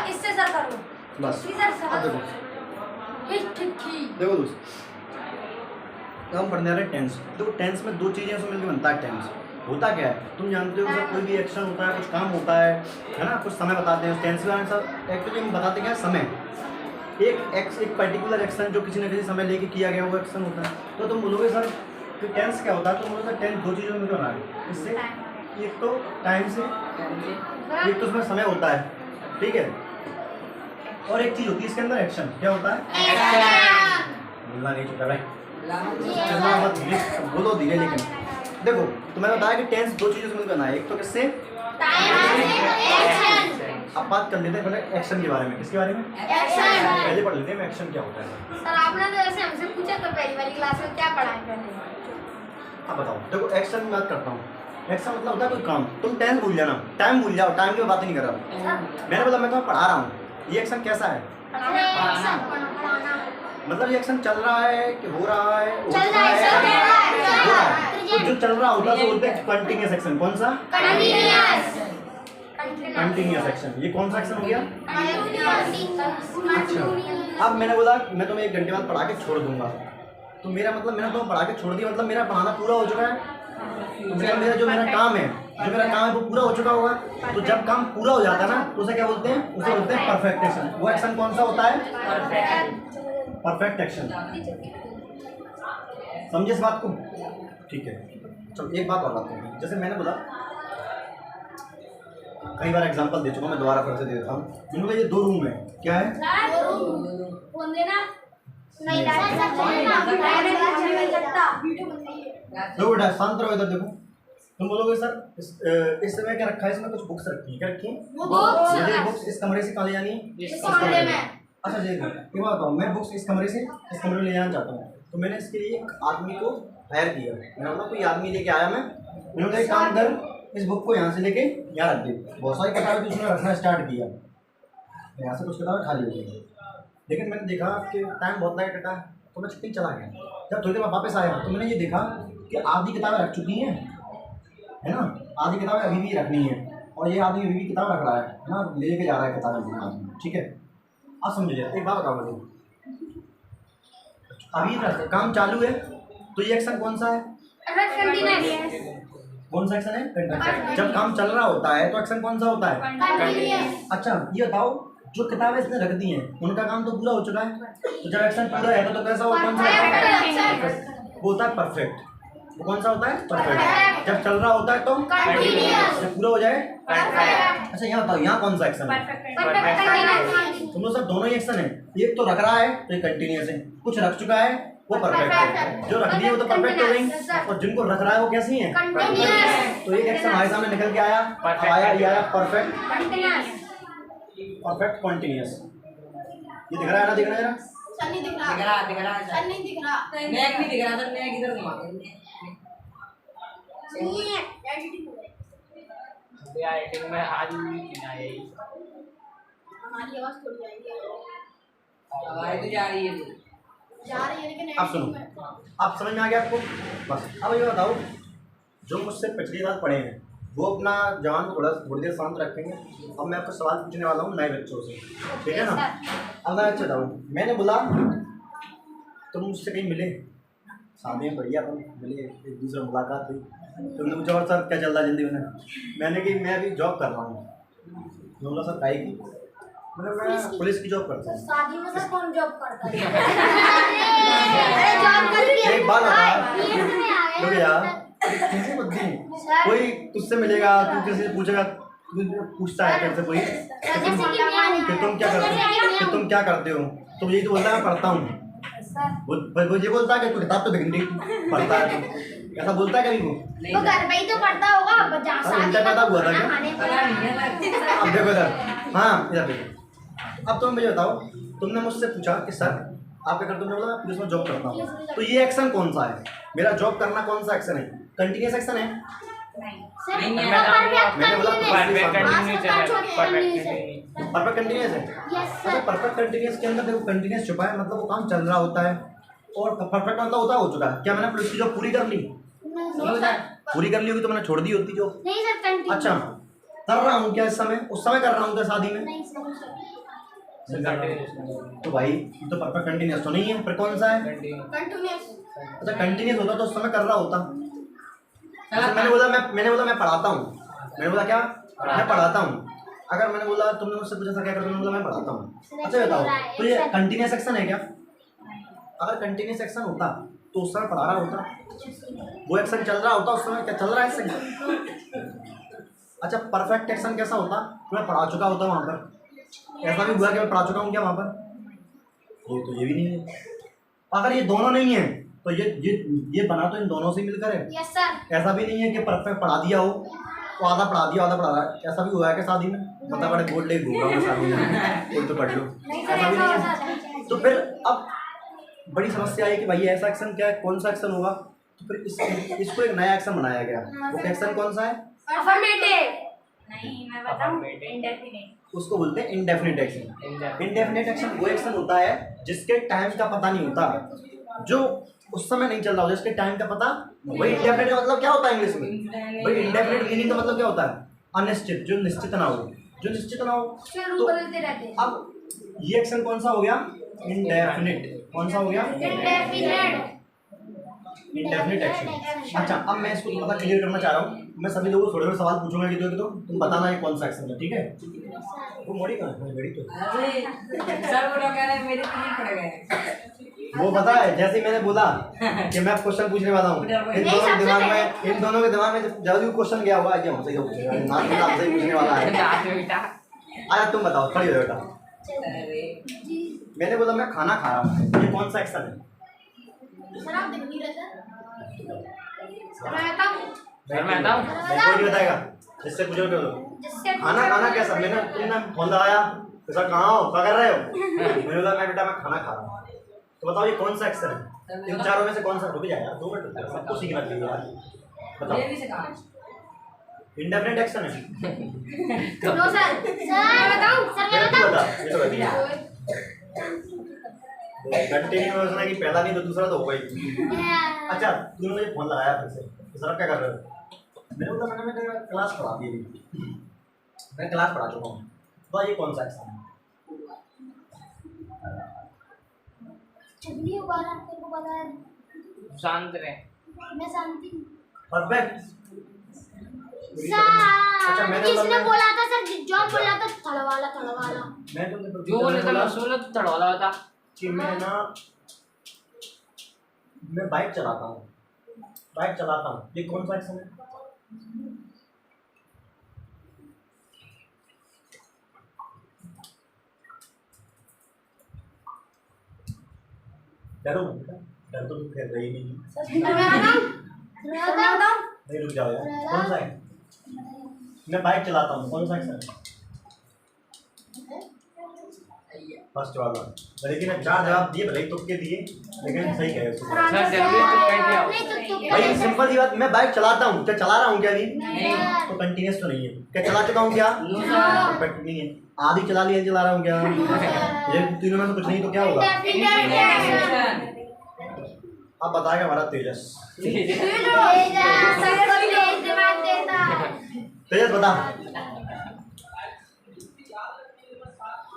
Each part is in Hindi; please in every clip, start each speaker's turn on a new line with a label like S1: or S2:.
S1: इससे सर कर लो
S2: बस। अब देखो दोस्त, हम पढ़ने रहे टेंस। देखो टेंस में दो चीज़ें से मिलकर बनता है टेंस। होता क्या है, तुम जानते हो सर, कोई भी एक्शन होता है, कुछ काम होता है ना, कुछ समय बताते हैं टेंस में। सर एक्चुअली हम बताते क्या, समय। एक पर्टिकुलर एक्शन जो किसी न किसी समय लेके किया गया वो एक्शन होता है। तो तुम बोलोगे सर कि टेंस क्या होता है, तो बोलोगे टेंस दो चीज़ों में बना है। इससे एक तो टाइम से, एक तो उसमें समय होता है, ठीक है, और एक चीज़ होती है इसके अंदर एक्शन। क्या होता है? बोलना नहीं चुका भाई, चलना मत, धीरे बोलो, धीरे। लेकिन देखो तुम्हें बताया कि टेंस दो चीज़ों से मिलकर बना है, एक तो किससे, अब बात कर लेते हैं पहले एक्शन के बारे में। किसके बारे में? एक्शन। पहले पढ़ लेते हैं एक्शन क्या होता है।
S1: सर आपने तो ऐसे हमसे पूछा तो पहली वाली क्लास में क्या पढ़ाएं पहले।
S2: अब बताओ, देखो एक्शन की बात करता हूँ। एक्शन मतलब होता है कोई काम। तुम टेंस भूल जाना, टाइम भूल जाओ, टाइम की बात ही नहीं कर रहा हूँ। मैंने बोला मैं तुम्हें पढ़ा रहा हूँ, ये एक्शन कैसा है? मतलब ये एक्शन चल रहा है कि हो रहा है? हो रहा है। तो जो चल रहा होता है तो बोलते हैं कंटिन्यूअस एक्शन। कौन सा? Continuous action. ये कौन सा एक्शन हो गया? अच्छा, अब मैंने बोला मैं तुम्हें 1 घंटे बाद पढ़ा के छोड़ दूंगा, तो मेरा मतलब मैंने तुम्हें पढ़ा के छोड़ दिया, मतलब मेरा पढ़ाना पूरा हो चुका है। तो मतलब मेरा काम है वो पूरा हो चुका होगा। तो जब काम पूरा हो जाता है ना, तो उसे क्या बोलते हैं? उसे बोलते हैं परफेक्ट एक्शन। वो एक्शन कौन सा होता है? Perfect action. समझे इस बात को? ठीक है, चलो एक बात और बात करें। जैसे मैंने बोला, कई बार एग्जांपल दे चुका, मैं दोबारा फिर से दे देता हूँ। जिनको ये 2 रूम है, क्या है? देखो बेटा शांत रहो, इधर देखो। तुम बोलोगे सर इस समय क्या रखा है? इसमें कुछ बुक्स रखी है। क्या रखी है? मुझे बुक्स इस कमरे से कहाँ ले जानी है? इस कमरे में। अच्छा जी, ये बात बताओ, मैं बुक्स इस कमरे से इस कमरे में ले जाना चाहता हूँ, तो मैंने इसके लिए एक आदमी को हायर किया। मैंने बोला कोई आदमी लेके आया, मैंने एक काम कर, इस बुक को यहाँ से लेके यहाँ रख दे। बहुत सारी किताबें तो उसने रखना स्टार्ट किया, यहाँ से कुछ किताबें खाली हो गई। लेकिन मैंने देखा कि टाइम बहुत लगा कटा, तो मैं छुट्टी चला गया। जब थोड़ी देर बाद वापस आया तो मैंने ये देखा कि आधी किताबें रख चुकी हैं, है ना, आधी किताबें अभी भी रखनी है, और ये आदमी अभी भी किताब रख रहा है ना, लेके जा रहा है किताबें। ठीक है, आप समझिए। एक बात बताओ मुझे, अभी काम चालू है, तो ये एक्शन कौन सा है? कौन सा एक्शन है? कंटिन्यूअस। जब काम चल रहा होता है तो एक्शन कौन सा होता है? अच्छा, ये बताओ, जो किताबें इसने रख दी हैं उनका काम तो पूरा हो चुका है, तो जब एक्शन पूरा है तो कैसा होता है? वो होता है परफेक्ट। वो कौन सा होता है? परफेक्ट। जब चल रहा होता है तो कंटिन्यूअस। जब पूरा हो जाए परफेक्ट। अच्छा यहाँ बताओ, यहाँ कौन सा एक्शन है? तुम लोग सब दोनों ही एक्शन है। एक तो रख रहा है तो ये कंटिन्यूअस है, कुछ रख चुका है वो परफेक्ट है। जो रख दिए वो तो परफेक्ट हो गई, और जिनको रख रहा है वो कैसी है? तो एक एक्शन हमारे सामने निकल के आया, ये आया परफेक्ट कंटिन्यूअस। ये दिख रहा है ना? दिख रहा है ना?
S1: सर नहीं दिख रहा।
S3: दिख रहा है।
S1: सर नहीं दिख रहा।
S3: नेक नहीं दिख रहा सर, नेक इधर घुमा दे।
S1: नहीं है, एडिटिंग हो रही
S4: यार एडिटिंग में आज भी किना है,
S1: हमारी आवाज थोड़ी जाएगी।
S3: आवाज तो जा रही है,
S1: लेकिन
S2: आप सुनो, आप समझ में आ गया आपको? बस अब ये बताओ, जो मुझसे पिछली बार पढ़े हैं वो अपना जवान को थोड़ी देर शांत रखेंगे। अब मैं आपको सवाल पूछने वाला हूँ नए बच्चों से, ठीक है ना? अब मैं अच्छा बताऊँ, मैंने बोला तुम मुझसे कहीं मिले, शादी में बढ़िया तुम मिले, एक दूसरे मुलाकात हुई, तुमने मुझे और सर क्या चल रहा है जल्दी में? मैंने कि मैं अभी जॉब कर रहा हूँ। बोला सर काहे की? मैं पुलिस की जॉब करता हूँ।
S1: शादी में सर कौन जॉब करता है?
S2: एक बात बता यार, कोई तुझसे मिलेगा, तू किसी से पूछेगा, पूछता है तेरे से कोई कि तुम क्या करते हो, तो यही तो बोलता है मैं पढ़ता हूँ। वो ये बोलता है कि तू किताब तो घंटे पढ़ता है, तो ऐसा बोलता है कभी वो?
S1: तो घर पे ही तो पढ़ता होगा,
S2: उल्टा पैदा हुआ था क्या? अब देखो इधर, हाँ इधर देखो। अब तुम मुझे बताओ, तुमने मुझसे पूछा कि सर आप क्या करते हो? बोला मैं पुलिस में जॉब करता हूँ। तो ये एक्शन कौन सा है? मेरा जॉब करना कौन सा एक्शन है? कंटिन्यूअस एक्शन है? मैंने बोला परफेक्ट कंटिन्यूअस है। अच्छा, परफेक्ट कंटिन्यूअस के अंदर देखो कंटिन्यूअस छुपा है, मतलब वो काम चल रहा होता है, और परफेक्ट मतलब होता हो चुका है। क्या मैंने पुलिस की जॉब पूरी कर ली? पूरी कर ली होगी तो मैंने छोड़ दी होती जॉब।
S1: नहीं सर, कंटिन्यूअस।
S2: अच्छा, कर रहा हूँ क्या इस समय? उस समय कर रहा हूँ क्या शादी में?
S1: नहीं सर।
S2: तो भाई ये तो परफेक्ट कंटिन्यूअस तो नहीं है, पर कौन सा है?
S1: कंटिन्यूअस।
S2: अच्छा कंटिन्यूअस होता तो उस समय कर रहा होता। अच्छा, मैंने बोला मैं पढ़ाता हूँ, मैंने बोला क्या मैं पढ़ाता हूँ। अगर मैंने बोला तुमने मुझसे पूछा था क्या करते हो, मैंने बोला मैं पढ़ाता हूँ। अच्छा बताओ तो ये कंटिन्यूअस एक्शन है क्या? अगर कंटिन्यूअस एक्शन होता तो उस समय पढ़ा रहा होता, वो एक्शन चल रहा होता उस समय, क्या चल रहा है एक्शन? अच्छा परफेक्ट एक्शन कैसा होता? मैं पढ़ा चुका होता वहाँ पर, ऐसा भी हुआ कि मैं पढ़ा चुका हूँ क्या वहाँ पर? ये भी नहीं है। अगर ये दोनों नहीं है तो ये बना तो इन दोनों से मिलकर है।
S1: Yes sir.
S2: ऐसा भी नहीं है कि परफेक्ट पढ़ा दिया हो तो आधा पढ़ा दिया आधा पढ़ा रहा है, ऐसा भी हुआ है क्या शादी में? बता बड़े बोर्ड ले घूम रहा हूँ शादी में, कोई तो पढ़ लो,
S1: नहीं सर,
S2: ऐसा भी
S1: ऐसा
S2: नहीं है।
S1: होता
S2: तो फिर अब बड़ी समस्या आई कि भाई ऐसा एक्शन क्या है, कौन सा एक्शन होगा? तो फिर इसको एक नया एक्शन बनाया गया। वो एक्शन कौन सा है?
S1: अफर्मेटिव। नहीं मैं बताऊं, इंडेफिनिट।
S2: उसको बोलते हैं इंडेफिनिट एक्शन। इंडेफिनिट एक्शन वो एक्शन होता है जिसके टाइम का पता नहीं होता, जो उस समय नहीं चल रहा हो, जिसके टाइम का पता। वही इंडेफिनिट का मतलब क्या होता है इंग्लिश में? भाई इंडेफिनिट मीनिंग का मतलब क्या होता है? अनिश्चित, जो निश्चित ना हो, जो निश्चित ना हो।
S1: फिर रूप बदलते रहते हैं।
S2: अब ये एक्शन कौन सा हो गया? इंडेफिनिट। कौन सा हो गया?
S1: इंडेफिनिट।
S2: Indefinite action. अच्छा अब मैं इसको थोड़ा क्लियर करना चाह रहा हूँ। मैं सभी लोगों को थोड़े थोड़े सवाल पूछूंगा कि तो तुम बताना ये कौन सा एक्शन है, ठीक है? वो मोड़ी कहाँ है? मेरी तो
S3: सर वो लोग कह रहे हैं मेरे तो नहीं पड़ गए।
S2: वो पता है, जैसे ही मैंने बोला कि मैं क्वेश्चन पूछने वाला हूँ, इन दोनों के दिमाग में जब भी क्वेश्चन गया होगा कि हमसे ही पूछने वाला है। आया तुम बताओ, खड़ी हो बेटा। मैंने बोला मैं खाना खा रहा हूँ, ये कौन सा एक्शन है?
S1: सर आप देख नहीं रहे सर। मैं बताऊं?
S2: मैं कोई नहीं बताएगा, जिससे पूछो
S1: जिससे
S2: खाना खाना कैसा? तुमने फोन लगाया तो सर कहाँ हो, क्या कर रहे हो? मैंने बोला मैं बेटा मैं खाना खा रहा हूँ। तो बताओ ये कौन सा एक्शन है? इन चारों में से कौन सा? रुक जाए यार 2 मिनट, सबको सीखना चाहिए यार। बताओ इंडेफिनिट एक्शन है।
S1: No sir. सर मैं बताऊं? सर मैं
S2: तू बता,
S1: बताऊं?
S2: ये तो बता। कंटिन्यू होना कि पहला नहीं तो दूसरा तो होगा ही। अच्छा तूने मुझे फोन लगाया फिर से, तो सर क्या कर रहे हो? मैंने बोला मैंने क्लास पढ़ा दी थी, मैं क्लास पढ़ा चुका हूँ। तो ये कौन सा एक्शन है?
S1: चलिए बाहर आपको को पता है।
S4: शांत रहे।
S1: मैं शांति।
S2: परफेक्ट।
S1: सर किसने बोला था सर? जो बोला था थड़वाला।
S2: मैं तुमने
S4: जो बोले थे मैं सुनो तो तड़वाला होता
S2: कि मैं बाइक चलाता हूँ, ये कौन सा एक्शन है? डरो मत, डर तो तुम खेल रही नहीं। नहीं रुक जाओ यार, कौन सा है? मैं बाइक चलाता हूँ, कौन सा एक्शन है? फर्स्ट वाला। लेकिन 4 जवाब दिए, भले ही तुक्के दिए, लेकिन सही कहे उसको।
S4: सर जल्दी तो कह दिया।
S2: भाई सिंपल सी बात, मैं बाइक चलाता हूँ, क्या चला रहा हूँ क्या? नहीं तो कंटिन्यूस तो नहीं है। क्या चला चुका हूँ क्या? परफेक्ट नहीं है। आधी चला लिया, चला रहा हूँ क्या? ये तीनों में से कुछ नहीं तो क्या होगा? अब बताएगा हमारा तेजस। तेजस बता।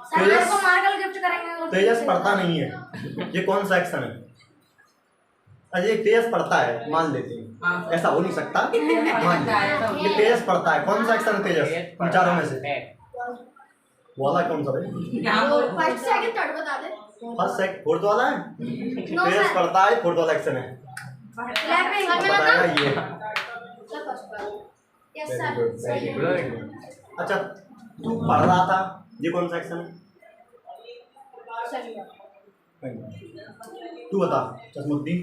S1: सर को मार्कल गिफ्ट करेंगे।
S2: तेजस पढ़ता नहीं है, ये कौन सा एक्शन है? अजय तेजस पढ़ता है, मान लेते हैं, ऐसा हो नहीं सकता, मान लेते। ये तेजस पढ़ता है, कौन सा एक्शन है तेजस इन चारों में से? वाला कौन सा भाई?
S1: फर्स्ट सेकंड थर्ड बता दे।
S2: फर्स्ट सेकंड फोर्थ वाला है? तेजस पढ़ता है, फोर्थ वाला एक्शन है। बताएगा ये।
S1: Yes sir.
S2: Very good. अच्छा तू पढ़ रहा था, ये कौन सा एक्शन है? तू बता चश्मुद्दीन।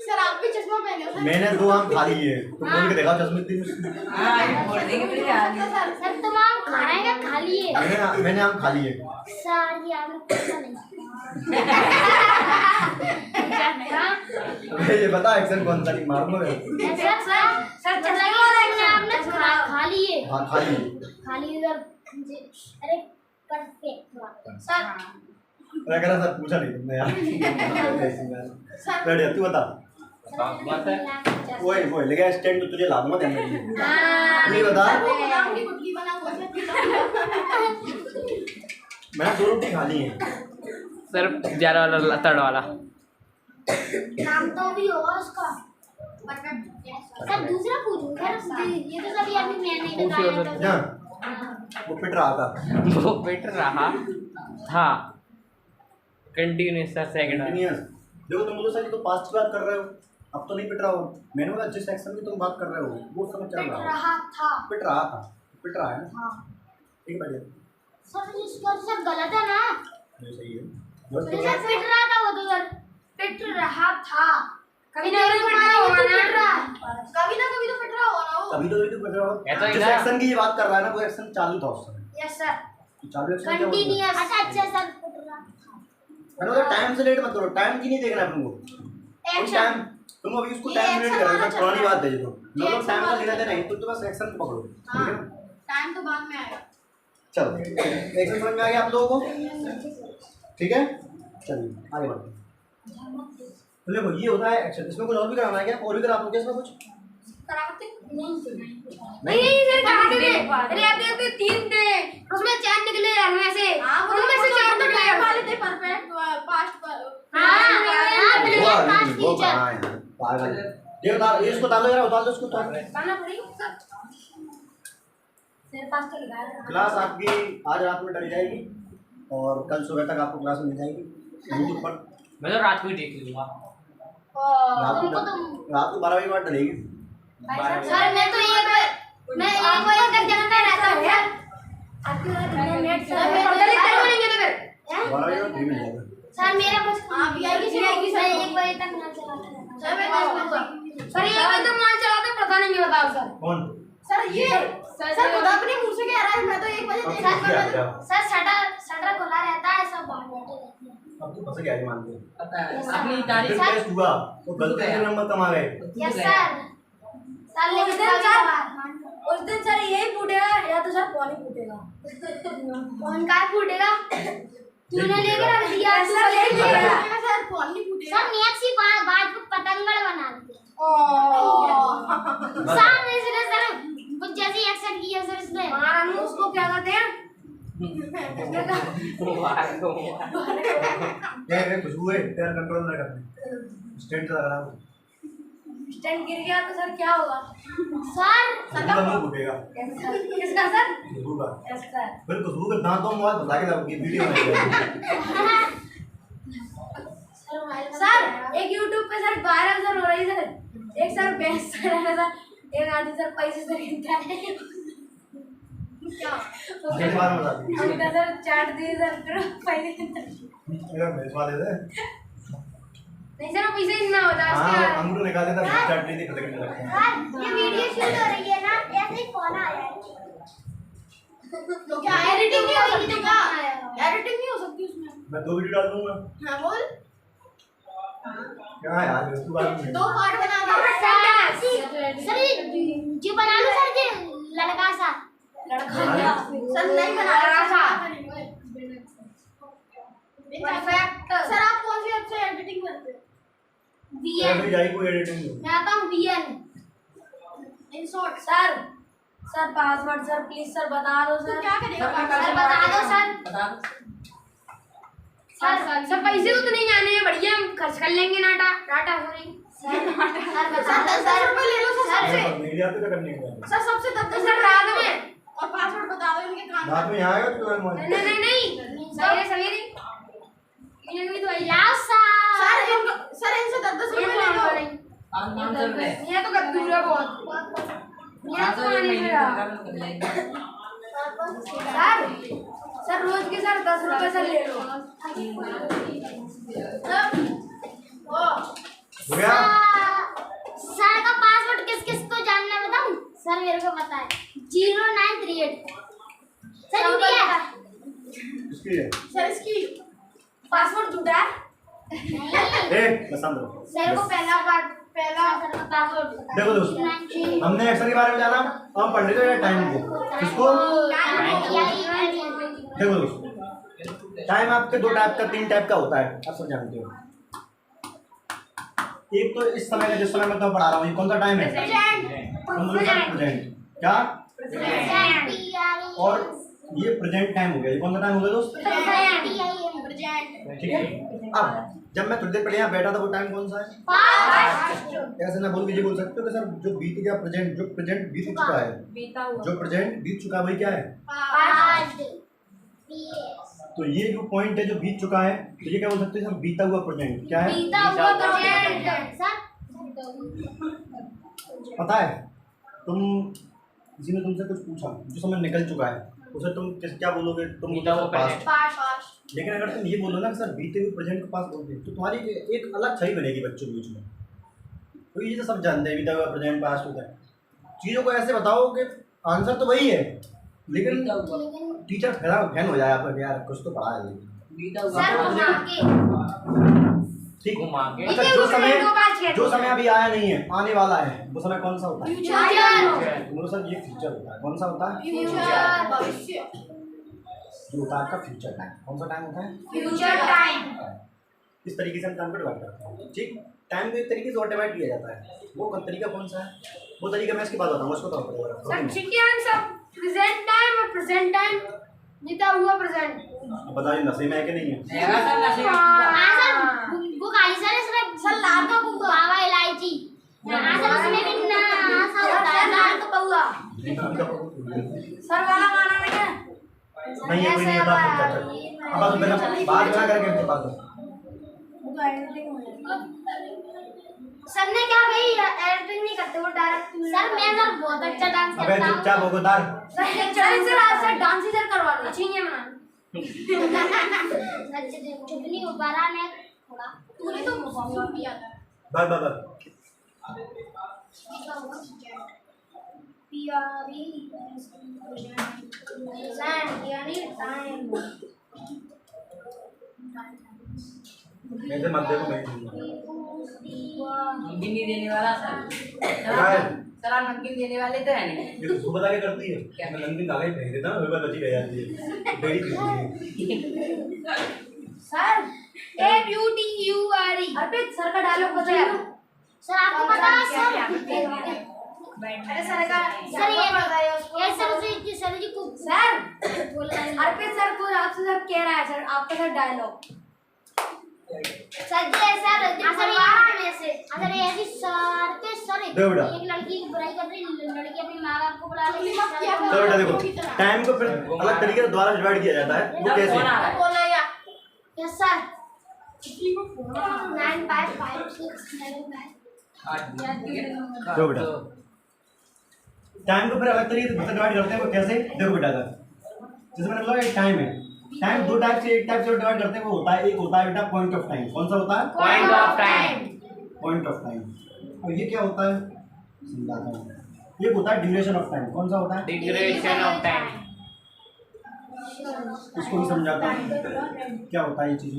S1: सर आप भी चश्मा पहने हो।
S2: मैंने 2 आम खा लिए, तुम बोल के देखा चश्मुद्दीन।
S1: सर तुम आम खा रहे हैं क्या? खा लिए।
S2: मैंने आम खा लिए।
S1: सर ये आम कैसा नहीं?
S2: ये बता एक्शन कौन सा? नहीं मार दो
S1: सर चला गया आपने खा लिए।
S2: हाँ खा लिए।
S1: अरे परफेक्ट सर।
S2: अगर सर पूछा नहीं तुमने यार। बढ़िया, तू बता।
S4: बात है।
S2: वही लगा स्टैंड तो तुझे ला दूंगा देने के लिए। तू ही बता। मैंने 2 रोटी खा ली है।
S4: सर ज्यादा वाला तड़ वाला।
S1: नाम तो भी होगा उसका। सर दूसरा पूछूंगा सर, ये तो सभी अभी मैं नहीं बताया था।
S2: ना वो पिट रहा था।
S4: वो पिट रहा था। Continuous sir second.
S2: Continuous। देखो तुम बोलो सर, तो पास्ट की बात कर रहे हो, अब तो नहीं पिट रहा हो। मैंने बोला जिस एक्शन की तुम बात कर रहे हो वो समय चल
S1: पिट
S2: रहा
S1: रहा था।
S2: पिट रहा था, पिट रहा है ना।
S1: हाँ
S2: ठीक है
S1: सर, इसका सर गलत है ना।
S2: ये सही है।
S1: सर पिट रहा था वो तो सर, पिट रहा था। कभी ना कभी तो पिट रहा है, कभी ना कभी तो पिट रहा होगा ना वो।
S2: तभी तो पिट रहा हो।
S4: ये तो
S2: जिस एक्शन की ये बात कर रहा है ना, वो एक्शन चालू था उस समय।
S1: यस सर,
S2: चालू एक्शन क्या होता है?
S1: कंटीन्यूअस। अच्छा सर, पिट रहा था।
S2: तो टाइम से लेट मत करो, टाइम की नहीं देखना है तुमको।
S1: एक्शन।
S2: तुम अभी उसको
S1: ये
S2: टाइम लेट
S1: action
S2: कर रहे
S1: वाला
S2: हो,
S1: चल
S2: पुरानी
S1: रहा है।
S2: बात है ये तो।
S1: ये
S2: लोग
S1: action
S2: टाइम का
S1: वाला
S2: लेना
S1: चल
S2: देना है, तो बस एक्शन को पकड़ो। ठीक है,
S1: टाइम तो बाद में आएगा।
S2: चलो एक्शन समझ में आ गया आप लोगों को? ठीक है, चलिए आगे बढ़ते हैं। तो देखो ये होता है एक्शन। इसमें कुछ और भी कराना है क्या? और भी करा दोगे इसमें कुछ?
S1: कराते नहीं
S2: नहीं
S1: सर, कराते थे। अरे आप देखते 3 थे, उसमें 4 निकले हमें से, उनमें से 4 तो टाइम वाले थे। परफेक्ट पास्ट पर। हां पास्ट
S2: वो
S1: टीचर
S2: कहाँ है पागल। ये उतार, ये इसको डालो जरा, उतार दो इसको। उतार
S1: करना पड़ेगा सर। सिर पास तो लगा है।
S2: क्लास आपकी आज रात में डल जाएगी और कल सुबह तक आपको क्लास मिल जाएगी यूट्यूब पर।
S4: मैं तो रात को ही देख लूंगा।
S2: रात को 12 बजे बाद डलेगी।
S1: सर मैं तो एक बजे तक जगता रहता हूं यार। आपके बाद नेट सर पढ़ाई करेंगे तो फिर
S2: 12 बजे बाद फ्री मिल जाएगा।
S1: सर मेरा कुछ हां भी आएगी सर, 1 बजे तक ना चलाता रहता हूं। सर मैं 10 बजे सर 1 बजे तक मोबाइल चलाते पता नहीं बताओ सर।
S2: कौन?
S1: सर ये सर खुद अपने मुंह से कह रहा है, मैं तो 1 बजे तक सर शटर खुला रहता है, सब बाहर बैठे रहते हैं।
S2: अब तो फंस गया मान लो।
S3: पता है अपनी तारीफ
S2: फिर टेस्ट हुआ तो गलती से नंबर कम आ गए।
S1: Yes sir. सर लेकिन उस दिन सर यही फूटेगा या तो सर कौन ही फूटेगा। कौन का फूटेगा? तूने लेकर रख दिया सर, ले लिया सर। कौन नहीं फूटेगा सर? नेक्स्ट ही बात को पतंगड़ बना दिया। सर इसने सर कुछ जैसे एक्शन किया सर इसने। हमारा उसको क्या कहते हैं?
S2: ये खुशबू है, एयर कंट्रोल ना करने स्टैंड लगा रहा हूं।
S1: स्टैंड गिर गया तो सर क्या होगा? सर
S2: खुशबू का मुंह फूटेगा।
S1: किसका सर?
S2: खुशबू का।
S1: Yes sir.
S2: फिर खुशबू के दांतों में बहुत बता के लगेगी वीडियो में।
S1: सर एक YouTube पे सर वायरल सर हो रही सर। एक सर बेस्ट सर है सर, एक आदमी सर पैसे से गिनता है। क्या?
S2: एक बार बता दी।
S1: हमका सर चाट दिए सर, फिर पैसे गिनता है।
S2: मेरा भेजवा दे दे।
S1: नहीं सर वो पैसे गिनना होता है
S2: हां
S1: उसका।
S2: अंगूर निकाले था, चाट ली थी, खत्म लगता है।
S1: सर ये वीडियो शूट हो रही है ना, ऐसे ही फोन आया है। तो क्या एडिटिंग नहीं हो सकती क्या? एडिटिंग नहीं हो सकती उसमें?
S2: मैं 2 वीडियो डाल दूंगा।
S1: हां बोल।
S2: क्या है यार इसके बारे में?
S1: 2 पार्ट बना दो सर। ये जो बना लो सर, ये लड़का सा सर नहीं बना रहा था। Perfect sir. आप कौन सी ऐप से एडिटिंग करते हो? वीएन।
S2: अभी जाई कोई एडिटिंग नहीं।
S1: मैं आता हूं VN in short. Sir password sir please sir बता दो सर। क्या करेगा सर? बता दो सर। सर पैसे तो नहीं जाने हैं, बढ़िया हम खर्च कर लेंगे। डाटा सॉरी सर बता दो सर। रुपए ले लो सर सबसे।
S2: नहीं जाते तो करने का।
S1: सर सबसे 10 सर रात में, और पासवर्ड बता दो इनके कान।
S2: रात में यहाँ आएगा तो
S1: नहीं सवेरे इन्हें तो यार सर इनसे 10 रुपए ले लो। ये तो गद्दूर है बहुत। ये तो आने से सर रोज के सर 10 रुपए सर ले लो।
S2: हो गया?
S1: सर का पासवर्ड किस किस को जानना है बताऊं? सर मेरे को पता है 0938। सर झूठी है।
S2: इसकी है।
S1: सर इसकी पासवर्ड झूठा है।
S2: ए पसंद हो।
S1: सर को पहला पासवर्ड
S2: देखो दोस्तों, हमने एक्शन के बारे में जाना, हम पढ़ लेते हैं टाइम को। किसको? देखो दोस्तों, टाइम आपके 2 टाइप का 3 टाइप का होता है, आप सब जानते हो। एक तो इस समय का, जिस समय मैं तुम्हें पढ़ा रहा हूँ, ये कौन सा टाइम है? प्रेजेंट। क्या? और ये प्रेजेंट टाइम हो गया। ये कौन सा टाइम हो गया दोस्त?
S1: प्रेजेंट।
S2: ठीक है। अब जब मैं थोड़ी देर पहले यहाँ बैठा था वो टाइम कौन सा है?
S1: पास्ट।
S2: ऐसे ना बोल के ये बोल सकते हो कि सर जो बीत गया प्रेजेंट, जो प्रेजेंट बीत चुका है,
S3: बीता हुआ
S2: जो प्रेजेंट बीत चुका है वही क्या है?
S1: पास्ट।
S2: तो ये जो पॉइंट है जो बीत चुका है, तो ये क्या बोल सकते हैं सर? बीता हुआ प्रेजेंट क्या है?
S1: बीता हुआ प्रेजेंट। सर
S2: पता है तुम, किसी ने तुमसे कुछ पूछा जो समय निकल चुका है उसे तुम क्या बोलोगे? तुम
S4: बीता हुआ
S2: पास्ट।
S1: पास्ट।
S2: लेकिन अगर तुम ये बोलो ना कि सर बीते हुए प्रेजेंट को पास बोलते तो तुम्हारी एक अलग छवि बनेगी बच्चों के बीच में। तो ये तो सब जानते हैं बीता हुआ प्रेजेंट पास्ट होता है। चीज़ों को ऐसे बताओ कि आंसर तो वही है, लेकिन
S3: बीता हुआ
S2: टीचर फैन हो जाए आपका यार कुछ तो पढ़ा है।
S3: बीता
S1: सर
S3: हुआ
S1: घुमा के।
S2: ठीक
S4: घुमा के।
S2: अच्छा, जो समय अभी आया नहीं है, आने वाला है, वो समय कौन सा होता है?
S1: फ्यूचर।
S2: तो सर ये फ्यूचर होता है। कौन सा होता है?
S1: फ्यूचर। भविष्य।
S2: जो होता है आपका फ्यूचर टाइम। कौन सा टाइम होता है?
S1: Future time.
S2: इस तरीके से हम टाइम को डिवाइड करते हैं। ठीक, टाइम को एक तरीके से और डिवाइड किया जाता है। वो तरीका कौन सा है? वो तरीका मैं इसके बाद बताऊंगा, उसको तो
S1: सर ठीक है आंसर प्रेजेंट टाइम और प्रेजेंट टाइम बीता हुआ प्रेजेंट।
S2: बताइए नशे में है कि नहीं है?
S3: रहेगा सर नशे
S1: सर वो खाली सर लाल का बाबा इलायची। सर उसमें भी ना सा होता है लाल का पौवा। सर वाला गाना नहीं है?
S2: नहीं है, कोई नहीं होता। अब तो मेरा बात ना करके हमसे बात करो।
S1: सर ने क्या कही? एडिटिंग नहीं करते वो डायरेक्ट। सर मैं सर बहुत अच्छा डांस
S2: अबे
S1: करता हूं।
S2: चुपचाप हो गोदार।
S1: सर आज से डांस इधर करवा लो। छीनिए मना। सर चुप नहीं हो पा रहा ने थोड़ा। तूने तो सुन दिया था।
S2: बस बस बस।
S1: पियारी प्रेजेंट यानी टाइम।
S2: ऐसे मत देखो मैं
S3: नमकीन नहीं देने वाला सर। सर आप नमकीन देने वाले तो है नहीं।
S2: ये तो बता के करती है क्या? मैं नमकीन दागे फेंक देता हूं, फिर बची रह जाती है। डेरी पीती है।
S1: Sir ABUTURE। अर्पित सर का डायलॉग बताइए। सर आपको पता है सर? अरे सर का सर ये सर जी को सर अर्पित सर को आपसे सर कह रहा है सर आपका सर डायलॉग। सर जी ऐसी सर के सर एक लड़की की बुराई कर रही, लड़की अपनी माँ बाप को बुला रही है।
S2: तो बेटा देखो टाइम को फिर अलग तरीके से द्वारा डिवाइड किया जाता है। वो कैसे?
S1: यस सर 9 5 5 6 7
S2: तो बेटा टाइम को फिर अलग तरीके से डिवाइड करते हैं। वो कैसे? देखो बेटा जैसे मैंने बोला एक टाइम है, टाइम दो टाइप से एक टाइप से डिवाइड करते हैं। वो होता है, एक होता है बेटा पॉइंट ऑफ टाइम। कौन सा होता है?
S4: Point of time.
S2: Point of time. और ये क्या होता है समझाता हूँ। ये होता है ड्यूरेशन ऑफ टाइम। कौन सा होता है?
S4: Duration of time.
S2: इसको भी समझाता हूँ क्या होता है ये चीज़।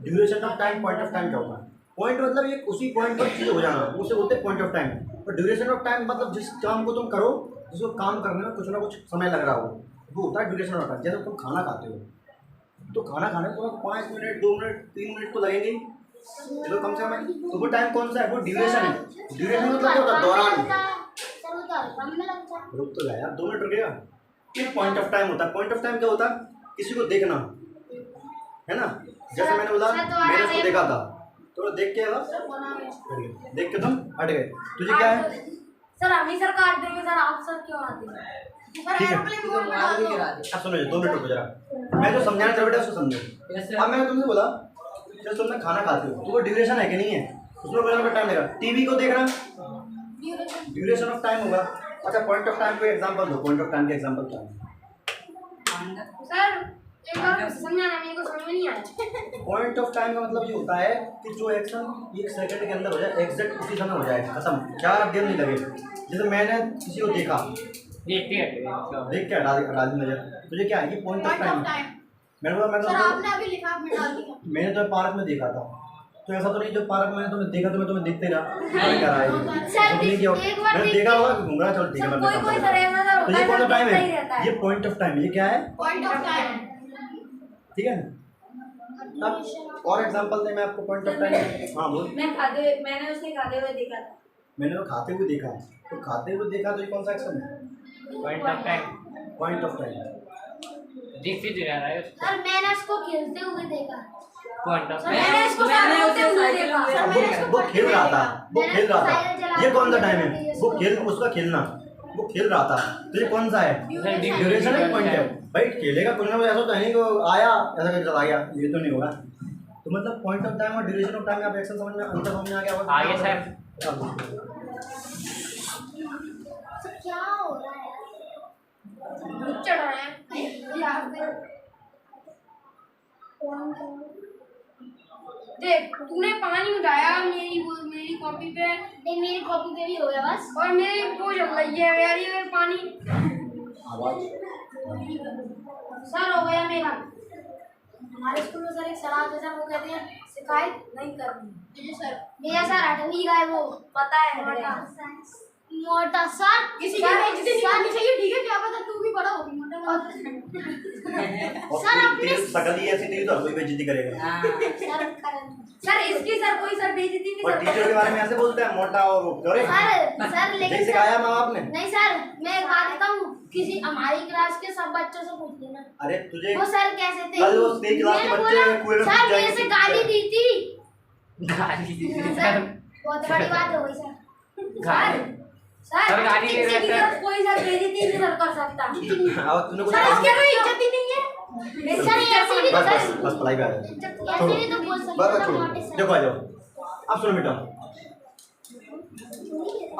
S2: Duration of time, point of time क्या होता है? पॉइंट मतलब ये उसी पॉइंट पर चीज़ हो जाना, उसे बोलते हैं पॉइंट ऑफ टाइम। और ड्यूरेशन ऑफ टाइम मतलब जिस काम को तुम करो, जिसको काम करने में कुछ ना कुछ समय लग रहा हो, वो होता है ड्यूरेशन ऑफ टाइम। जैसे तुम खाना खाते हो तो खाना खाने में तुम्हें 5 मिनट 2 मिनट 3 मिनट तो लगेंगे ही, तो कम से कम। तो वो टाइम कौन सा है? वो ड्यूरेशन है। ड्यूरेशन मतलब क्या होता है? दौरान। रुक तो जाए यार, 2 मिनट रुकेगा। ये पॉइंट ऑफ टाइम होता है। पॉइंट ऑफ टाइम क्या होता है? किसी को देखना है ना, जैसे मैंने बोला मैंने उसको देखा था तो देख के देख के तुम हट गए। तुझे क्या है?
S1: सर हम ही सर काट देंगे सर, आप सर क्यों आते हैं?
S2: ठीक है अब सुनो 2 मिनट रुको जरा। मैं जो समझाना चाह बेटा उसको समझो। अब मैंने तुमसे बोला जब तुमने खाना खाते हो तो वो ड्यूरेशन है कि नहीं है? उसमें बोलने का टाइम लगेगा। टीवी को देखना ड्यूरेशन ऑफ टाइम होगा। अच्छा पॉइंट ऑफ टाइम को एग्जांपल दो। पॉइंट ऑफ टाइम के एग्जांपल क्या है?
S1: सर एक बार समझाना, मेरे को समझ में नहीं आया।
S2: पॉइंट ऑफ टाइम का मतलब ये होता है कि जो एक्शन 1 सेकंड के अंदर हो जाए, एग्जैक्ट उसी समय हो जाए, खत्म, 4 दिन नहीं लगे। जैसे मैंने किसी को देखा, देख के हटा दी नजर, तुझे क्या है? ये पॉइंट ऑफ टाइम। मैंने बोला
S1: सर आपने अभी लिखा, आपने डाल दिया।
S2: मैंने तो पार्क में देखा था, तो ऐसा तो नहीं जो पार्क में तुम्हें देखा तो मैं तुम्हें देखते रहा क्या रहा है। मैंने देखा होगा घूम रहा, चलो ठीक है। तो ये कौन सा टाइम है? ये पॉइंट ऑफ टाइम। ये क्या है?
S1: Point of time.
S2: ठीक है ना। अब और एग्जांपल दे मैं आपको पॉइंट ऑफ टाइम। हाँ बोल।
S1: मैंने उसे खाते हुए देखा था।
S2: मैंने तो खाते हुए देखा, तो खाते हुए देखा तो ये कौन सा एक्शन है?
S4: Point of time.
S2: Point of time.
S4: दिख ही नहीं रहा है
S1: सर मैंने इसको खेलते हुए देखा।
S4: पॉइंट ऑफ
S1: सर मैंने इसको
S3: मैंने
S1: खेलते
S3: उसे
S1: हुए
S3: साइकिल
S1: देखा।
S3: में
S1: सर मैंने इसको
S2: वो खेल रहा था, वो
S1: मैंने
S2: खेल रहा
S1: उसको
S2: था।
S1: साइकिल चला
S2: ये
S1: के
S2: कौन सा
S1: देखा
S2: टाइम है?
S1: है?
S2: वो खेल, उसका खेलना, वो खेल रहा था। तो ये कौन सा है? ड्यूरेशन है, पॉइंट है। भाई खेलेगा कुछ ना कुछ, ऐसा तो है नहीं कि वो आया ऐसा करके चला गया, ये तो नहीं होगा। तो मतलब पॉइंट ऑफ टाइम और ड्यूरेशन ऑफ टाइम में आप एक्शन समझ में, अंतर समझ में आ गया होगा?
S4: आगे सर।
S1: सर क्या हो रहा है यार? चढ़ रहे हैं देख, तूने पानी उठाया मेरी कॉपी पे। नहीं मेरी कॉपी पे भी हो गया बस। और मेरी वो जल रही है यार, ये पानी सर हो गया मेरा। हमारे स्कूल में सर एक सर आते सर, वो कहते हैं शिकायत नहीं करनी। सर मेरा सर 8वीं का है, वो पता है। मोटा सर किसी की बेइज्जती नहीं करनी चाहिए, ठीक है? क्या पता तू भी बड़ा हो गई मोटा।
S2: सर अपने शकल ही ऐसी थी तो कोई बेइज्जती करेगा।
S1: सर इसकी सर कोई सर बेइज्जती नहीं
S2: और
S1: करता।
S2: टीचर के बारे में ऐसे बोलते हैं मोटा और करे
S1: सर लेकिन
S2: नहीं सिखाया माँ बाप ने?
S1: नहीं सर, मैं एक बात बताऊं, किसी हमारी क्लास के सब बच्चों से पूछ लेना।
S2: अरे तुझे
S1: वो सर कैसे थे?
S2: कल वो तेरी क्लास के
S1: मैंने
S2: बच्चे
S1: बोला,
S2: कुएं में
S1: सर
S2: कूद
S1: मेरे से
S2: जाएंगे।
S1: गाली दी थी।
S4: गाली दी थी
S1: सर
S4: सर।
S1: बहुत बड़ी बात हो गई सर।
S4: गाली सर गाली दे रहे
S1: किसी की
S4: सर।
S1: तरफ कोई सर बेइज्जती नहीं सर कर सकता।
S2: और तूने कुछ
S1: सर इसके कोई इज्जत ही नहीं है। सर ऐसे भी तो
S2: बस
S1: सर
S2: बस बस पढ़ाई पे आ जाओ।
S1: ऐसे भी तो बोल सकते
S2: बस
S1: हैं
S2: छोड़ो,
S1: मोटे सर।
S2: देखो आ जाओ। अब सुनो बेटा,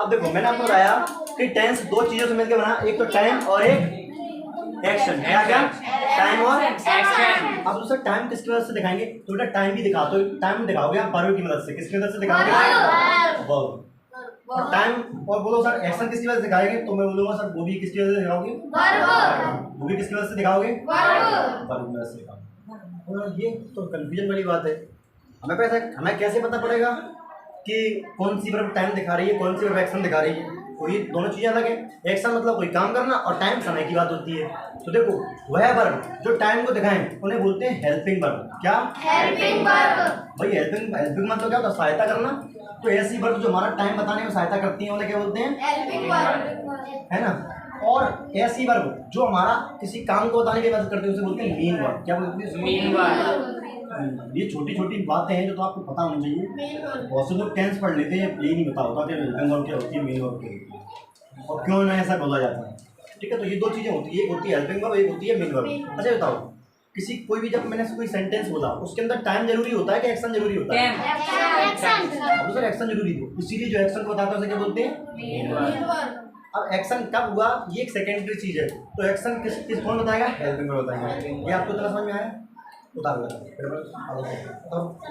S2: अब देखो मैंने आपको बताया कि टेंस दो चीजों से मिलकर बना, एक तो टाइम और एक एक्शन। क्या क्या? टाइम और
S4: एक्शन।
S2: अब दूसरा टाइम किसकी मदद से दिखाएंगे? तो बेटा टाइम भी दिखा, तो टाइम दिखाओगे आप वर्ब की मदद से। किसकी मदद से दिखाओगे? वर्ब। और टाइम और बोलो सर एक्शन किसकी वजह से दिखाएंगे? तो मैं बोलूंगा सर वो भी किसकी वजह से दिखाओगे? वो भी किसकी वजह से दिखाओगे? वर्ब की वजह से दिखाओगे। और ये तो कंफ्यूजन वाली बात है। हमें कैसे पता पड़ेगा कि कौन सी वर्ब टाइम दिखा रही है, कौन सी वर्ब एक्शन दिखा रही है? तो ये दोनों चीज़ें अलग है। एक्शन मतलब कोई काम करना और टाइम समय की बात होती है। तो देखो वह वर्ब जो टाइम को दिखाएं उन्हें बोलते हैं हेल्पिंग वर्ब। क्या?
S1: Helping verb.
S2: भाई हेल्पिंग मतलब क्या होता है? सहायता करना। तो ऐसी वर्ब जो हमारा टाइम बताने में सहायता करती है उन्हें क्या बोलते हैं?
S1: हेल्पिंग वर्ब
S2: है ना। और ऐसी वर्ब जो हमारा किसी काम को बताने की मदद करते हैं उसे बोलते हैं मीन वर्ब। क्या बोलते हैं?
S4: Mean verb.
S2: ये छोटी छोटी बातें हैं जो तो आपको पता होनी चाहिए। बहुत से लोग टेंस पढ़ लेते हैं, ये नहीं पता होता कि हेल्पिंग वर्ब क्या होती है, मीन वर्ब क्या होती है और क्यों ना ऐसा बोला जाता है। ठीक है, तो ये दो चीज़ें होती है, एक होती है हेल्पिंग वर्ब, एक होती है मीन वर्ब। अच्छा बताओ, किसी कोई भी जब मैंने कोई सेंटेंस बोला उसके अंदर टाइम जरूरी होता है कि एक्शन जरूरी होता है? अब सर एक्शन जरूरी हो, इसीलिए जो एक्शन को बताता है उसे क्या बोलते हैं? अब एक्शन कब हुआ ये एक सेकेंडरी चीज है। तो एक्शन किस कौन बताएगा? हेल्पिंग वर्ब बताएगा। ये आपको इतना समझ में आया? उतार लो
S1: सर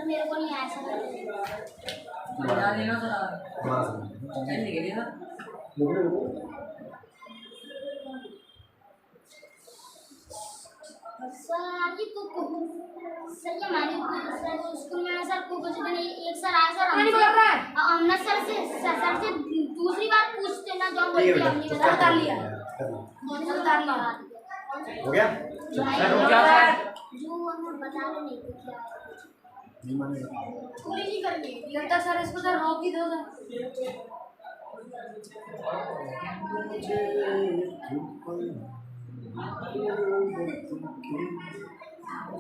S1: मेरे को नहीं आया सर।
S3: बता देना सर।
S2: हमारा समझ
S3: ऐसे के लिए सर।
S1: सर ये कुकु सर ये हमारे स्कूल में सर कुकु जितने एक सर आया सर हमने सर से दूसरी बार पूछते ना जो हम बोलते हैं हमने बता लिया
S2: हो गया?
S4: सर रुक जाओ सर।
S1: जो हमें बताने नहीं तो क्या
S2: नहीं मानेगा।
S1: पूरी नहीं करनी जब तक सर इसको सर रोक ही दो सर।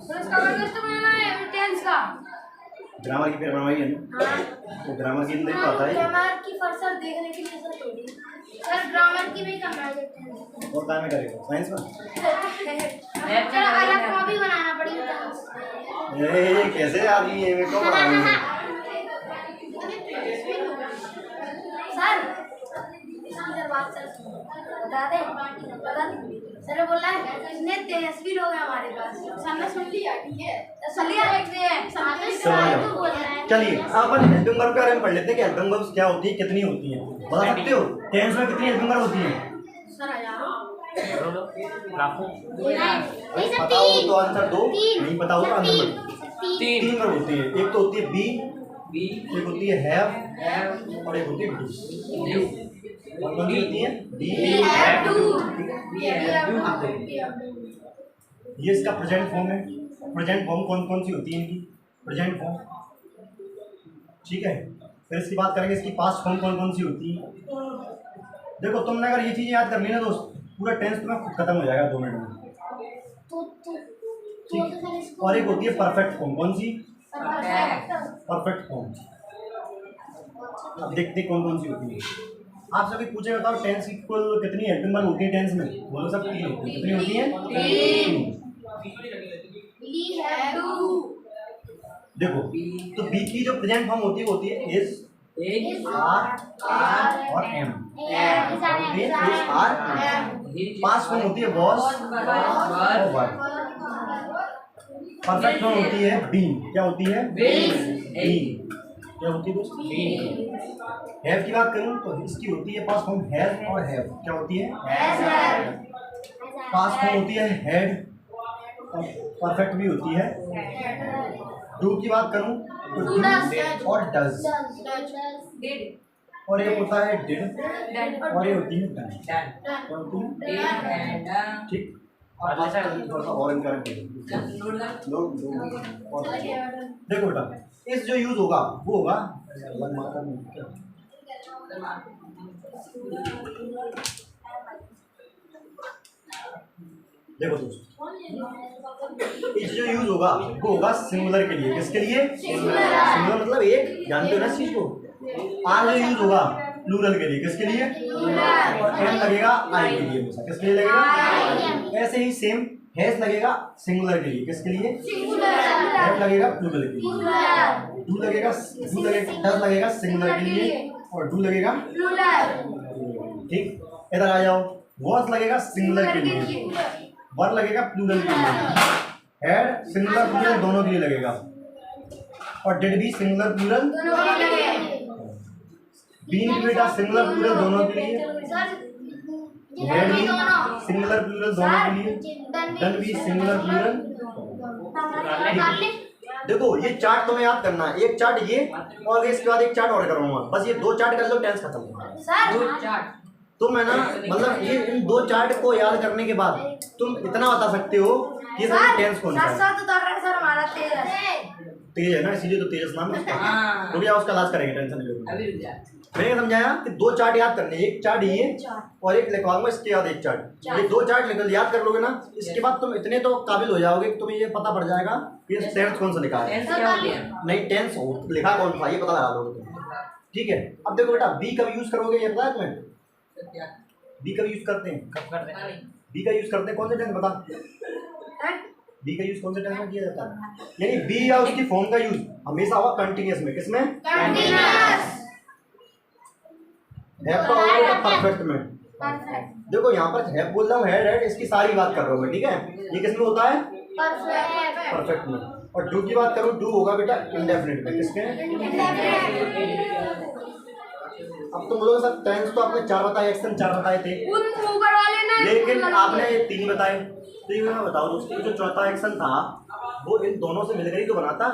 S1: सर इसका टेस्ट बनाना है टेंस का।
S2: ग्रामर की ग्रामर है ना, तो ग्रामर की नहीं पता है।
S1: ग्रामर की फर्सर देखने के लिए सर थोड़ी सर ग्रामर की भी करना है
S2: और काम में करेगा साइंस में।
S1: चलो अलग कॉपी बनाना पड़ेगा।
S2: ये कैसे आदमी है मेरे को मालूम है।
S1: सर इधर बात सर बता दे सर बोल रहा है इतने तेजस्वी लोग हैं हमारे पास। सर ने सुन लिया ठीक है सुन लिया देखते हैं
S2: चलिए अपन हेल्पिंग वर्ब के बारे में पढ़ लेते हैं कि हेल्पिंग वर्ब्स क्या होती है, कितनी होती है। बता सकते हो टेंस में कितनी हेल्पिंग वर्ब होती है?
S1: सर
S2: भाई पता हो तो आंसर दो, नहीं पता हो तो आंसर मत। तीन वर्ब होती है। एक तो होती है बी, एक होती है हैव और एक होती है डू। कौन कौन सी होती है? Be, have, do. ये इसका प्रेजेंट फॉर्म है। प्रेजेंट फॉर्म कौन कौन सी होती है इनकी? प्रेजेंट फॉर्म ठीक है। फिर इसकी बात करेंगे इसकी पास्ट फॉर्म कौन कौन सी होती है। देखो तुमने अगर ये चीज़ें याद करनी ना दोस्त पूरा टेंस तुम्हें खत्म हो जाएगा 2 मिनट में। ठीक। और एक होती है परफेक्ट फॉर्म, कौन सी? Perfect form. अब देखते कौन कौन सी होती है। आप सभी पूछे बताओ टेंस की कुल कितनी हेल्पिंग वर्ब होती है टेंस में? बोलो सब कितनी होती है? 3। देखो तो बी की जो प्रेजेंट फॉर्म होती है इज, आर और am. Is, are, am. Past form होती है वॉज और वर। परफेक्ट फॉर्म होती है बीन। क्या होती है? बीन। क्या होती है दोस्त? हैव की बात करूं तो इसकी होती है पास्ट फॉर्म हैव और हैव। क्या होती है? पास्ट फॉर्म होती है हैड और परफेक्ट भी होती है। डू की बात करूं तो डू और डज। और ये होता है डिड और ये होती है डन। क्या होती है? ठीक। और थोड़ा सा और इनकरेक्ट देखो बेटा, इस जो यूज होगा वो होगा देखो दोस्तों, इस जो यूज होगा वो होगा सिंगुलर के लिए। किसके लिए? सिंगुलर मतलब एक, जानते हो ना इस चीज को। आर जो यूज होगा प्लूरल के लिए। किसके लिए? और एम लगेगा आई के लिए हमेशा। किसके लिए लगेगा? ऐसे ही सेम हैज लगेगा सिंगुलर के लिए। किसके लिए? एम लगेगा प्लूरल के लिए। डू लगेगा डज लगेगा सिंगुलर के लिए और डू लगेगा ठीक। इधर आ जाओ, वॉज लगेगा सिंगुलर के लिए, वर लगेगा प्लूरल के लिए, हैड सिंगुलर प्लूरल दोनों के लिए लगेगा और डिड भी सिंगुलर प्लूरल, बीन बेटा सिंगुलर प्लूरल दोनों के लिए, हैड भी सिंगुलर प्लूरल दोनों के लिए, डन भी सिंगुलर प्लूरल। देखो ये चार्ट तुम्हें याद करना है। एक चार्ट ये और इसके बाद एक चार्ट और करूंगा। बस ये 2 चार्ट कर लो, टेंस खत्म। तुम है ना, मतलब ये इन 2 चार्ट को याद करने के बाद तुम इतना बता सकते हो कि सर टेंस कौन सा है। तेज है ना, इसीलिए तो तेज नाम है उसका। तो क्या उसका इलाज करेंगे, टेंशन नहीं लो। मैंने क्या समझाया कि 2 चार्ट याद करने, एक चार्ट ये और एक लिखवाऊंगा इसके बाद एक चार्ट। ये 2 चार्ट निकल याद कर लोगे ना, इसके बाद तुम इतने तो काबिल हो जाओगे कि तुम्हें ये पता पड़ जाएगा कि टेंस कौन सा लिखा है। नहीं टेंस लिखा कौन सा ये पता लगा लोगे। ठीक है। अब देखो बेटा बी कब यूज करोगे ये पता है तुम्हें? बी का यूज करते हैं, कब करते हैं? बी का यूज करते हैं कौन से टेंस बता? बी का यूज कौन से टेंस में किया जाता है? यानी बी या उसकी फॉर्म का यूज हमेशा होगा कंटीन्यूअस में। किसमें? कंटीन्यूअस। हैव का होगा परफेक्ट में। देखो यहाँ पर हैव बोल रहा हूँ, हैड इसकी सारी बात कर रहा हूँ मैं। ठीक है, ये किसमें होता है? परफेक्ट में। और डू की बात करूँ, डू होगा बेटा इंडेफिनिट में। किसके? अब तुम लोगों सब टेंस तो आपने 4 बताए, एक्शन 4 बताए थे, लेकिन आपने 3 बताए। तो ये बताओ दोस्तों, जो चौथा एक्शन था वो इन दोनों से मिलकर ही तो बनाता।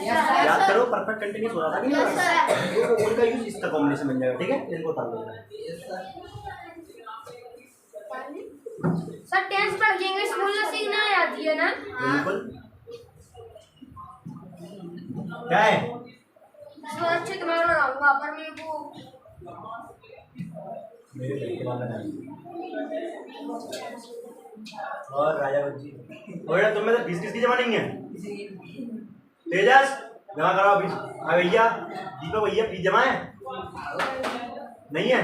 S2: याद करो, परफेक्ट कंटीन्यूअस हो रहा था कि नहीं? तो उनका यूज इसका कॉम्बिनेशन बन जाएगा। ठीक है, इनको बता दो
S1: सर। टेंस पढ़ के इंग्लिश बोलना सीखना आती है ना?
S2: बिल्कुल। क्या है?
S1: अच्छे दिमाग लगाऊंगा पर मेरे को
S2: मेरे लड़के वाला नहीं। और राजा बच्ची और तुम में तो 20 किसकी जमा नहीं है? तेजस जमा कराओ 20। हाँ भैया, दीपक भैया फीस जमा है? नहीं है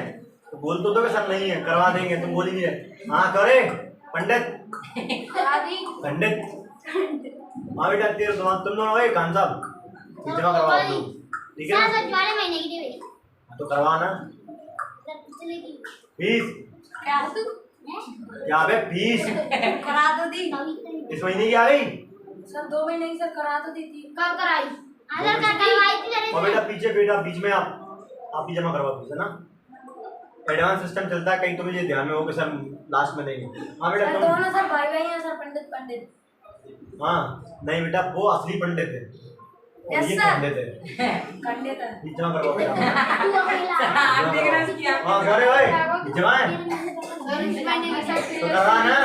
S2: तो बोल तो दो कि सर नहीं है, करवा देंगे। तुम बोल ही नहीं रहे। हाँ करे पंडित हाँ बेटा तेरे तुम दोनों गए खान साहब जमा करवा दो। ठीक है ना? तो करवाना फीस। क्या बे फीस
S1: करा तो दी
S2: इस महीने की आ गई
S1: सर। 2 महीने की सर करा तो दी थी। कब कराई?
S2: और बेटा पीछे बेटा बीच में आप ही जमा करवा दीजिए ना। एडवांस सिस्टम चलता है, कहीं तो मुझे ध्यान में हो कि सर लास्ट में देंगे। हाँ बेटा तुम
S1: दोनों सर भाई भाई हैं सर। पंडित
S2: हाँ नहीं बेटा वो असली पंडित है और ये पंडित है।
S1: पंडित है
S2: जमा करवा बेटा। हाँ करे भाई जमा है तो करवा ना।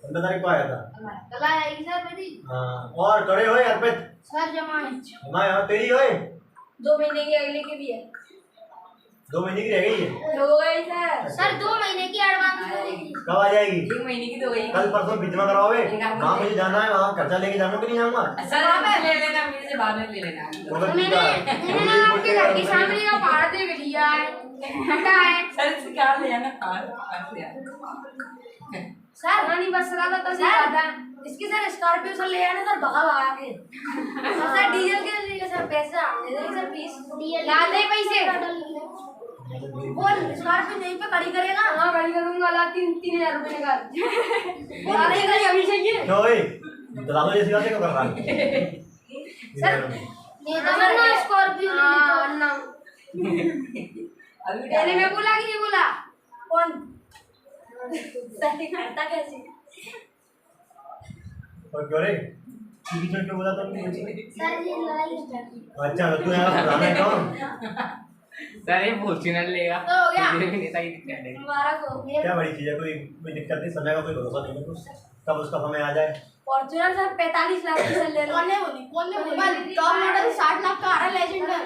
S2: 15 तारीख को आया था। हाँ और करे हुए अर्पित
S1: सर जमा है।
S2: जमा है तेरी होए
S1: 2 महीने की अगले की भी है।
S2: 2 महीने की रह गई है।
S3: हो गई सर।
S1: सर 2 महीने की एडवांस मिलेगी।
S2: कब आ जाएगी?
S3: 1 महीने की तो गई।
S2: कल परसों बीच में कराओगे? वहाँ मुझे जाना है, वहाँ खर्चा लेके जाऊँ कि नहीं जाऊँगा?
S3: सर आप ले लेना, मेरे से बाद में ले लेना।
S1: मैंने आपके घर के सामने का भाड़ा दे लिया है, घटा है।
S3: सर इससे क्या ले आना? कार ले आना।
S1: सर नहीं बस रहा था तो सर इसकी सर स्कॉर्पियो सर ले आना सर भगा भगा के। सर डीजल के लिए सर पैसे आप दे देंगे सर प्लीज। ला दे पैसे। वो स्कॉर्पियो यहीं पे खड़ी करेगा। हाँ खड़ी करूंगा। ला 3,000 रुपए निकाल। अरे कहीं अभी चाहिए।
S2: क्यों भाई? दलालों जैसी बातें क्यों कर रहा है?
S1: सर ये तो सर ना स्कॉर्पियो ले ली
S3: अभी
S1: तो मैंने बोला कि नहीं बोला? कौन सही करता कैसे?
S2: और क्यों रे? बीच में क्यों बोला था तुमने?
S1: सर ये लड़ाई स्टार्ट की।
S2: अच्छा तो तू यहाँ पुराना है कौन?
S4: सर ये फॉर्च्यूनर लेगा।
S1: तो हो गया।
S4: मुझे भी नहीं था ये दिक्कत है।
S1: मुबारक हो।
S2: क्या बड़ी चीज है? कोई कोई दिक्कत नहीं, समय का कोई भरोसा नहीं है कुछ, कब उसका समय आ जाए।
S1: फॉर्च्यूनर सर 45 लाख की सर ले लो। कौन ने बोली? टॉप मॉडल 60 लाख का आ रहा है लेजेंड में।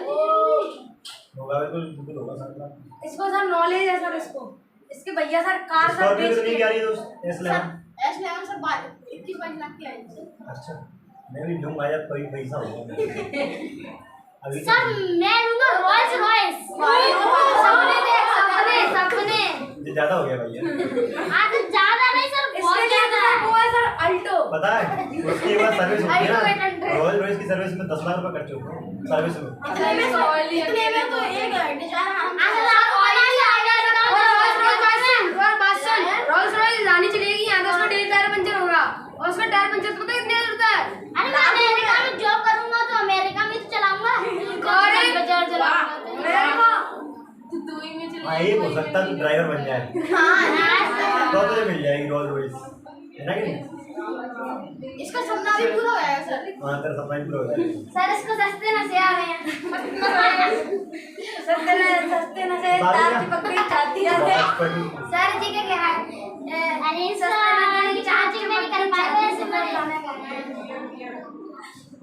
S2: होगा बिल्कुल बिल्कुल होगा 60 लाख।
S1: इसको सर नॉलेज है सर इसको। इसके भैया सर कार सर
S2: स्कॉर्पियो
S1: बेच
S2: कितने की आ रही है दोस्त? S11
S1: S11 सर 21-22 लाख की आई है।
S2: अच्छा मैं भी लूंगा जब कोई पैसा होगा। अभी
S1: सर मैं लूंगा रॉयल्स रॉयस। सपने देख सपने।
S2: ये ज्यादा हो गया भैया।
S1: आज ज्यादा नहीं सर बहुत ज्यादा है। वो है सर अल्टो।
S2: पता है उसकी एक बार सर्विस होती है ना,
S1: 800
S2: रॉयल रॉयस की सर्विस में 10 लाख रुपए खर्च होते हैं सर्विस में।
S1: इतने में तो एक डिजाइन रोल्स रॉयस जानी चलेगी यहाँ तो उसका डेली टायर पंचर होगा और उसका टायर पंचर पता है कितने होता है? अरे मैं अमेरिका में जॉब करूंगा तो अमेरिका में तो चलाऊंगा। अरे बाजार चलाऊंगा तू ही में चलेगा।
S2: हाँ ये हो सकता है तू ड्राइवर बन जाए तो तुझे मिल जाएगी रॉयल रॉयस, है ना कि नहीं?
S1: इसका सपना भी पूरा हो जाएगा सर।
S2: हाँ तेरा सपना ही पूरा हो जाएगा।
S1: सर इसको सस्ते नशे आ रहे हैं। सस्ते नशे तार की पकड़ी चाहती है। सर जी क्या कह रहा है? अरे सर चार्जिंग में नहीं कर पाएगा ऐसे मैं गाना गा रहा है।